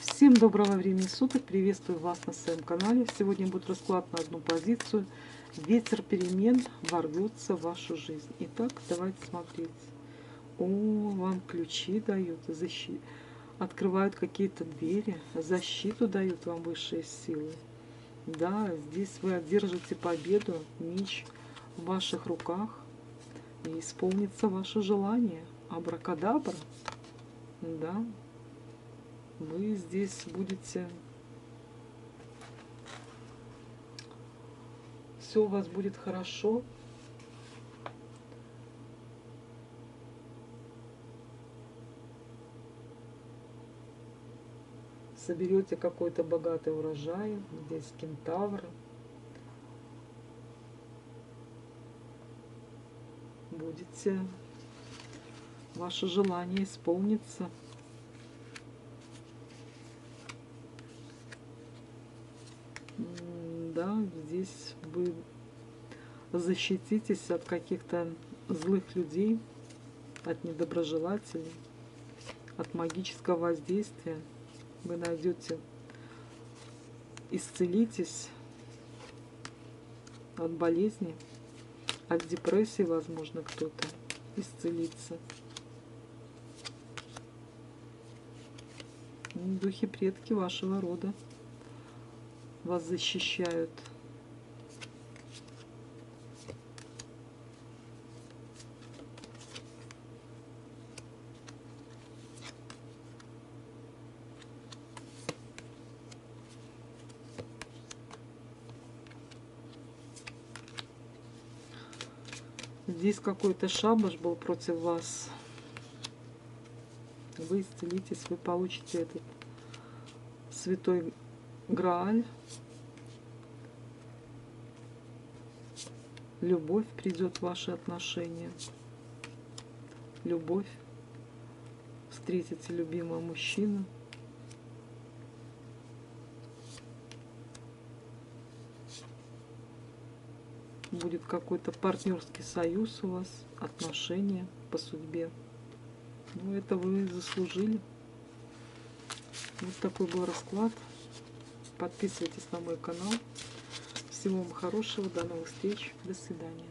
Всем доброго времени суток, приветствую вас на своем канале. Сегодня будет расклад на одну позицию. Ветер перемен ворвется в вашу жизнь. Итак, давайте смотреть. О, вам ключи дают, открывают какие-то двери, защиту дают вам высшие силы. Да, здесь вы одержите победу, меч в ваших руках, и исполнится ваше желание. Абракадабра, да. Вы здесь будете, все у вас будет хорошо. Соберете какой-то богатый урожай, здесь кентавр. Будете, ваше желание исполнится. Да, здесь вы защититесь от каких-то злых людей, от недоброжелателей, от магического воздействия. Вы найдете, исцелитесь от болезней, от депрессии, возможно, кто-то исцелится. Духи предки вашего рода вас защищают. Здесь какой-то шабаш был против вас. Вы исцелитесь, вы получите этот святой Грааль. Любовь придет в ваши отношения. Любовь. Встретите любимого мужчину. Будет какой-то партнерский союз у вас, отношения по судьбе. Ну, это вы заслужили. Вот такой был расклад. Подписывайтесь на мой канал. Всего вам хорошего, до новых встреч, до свидания.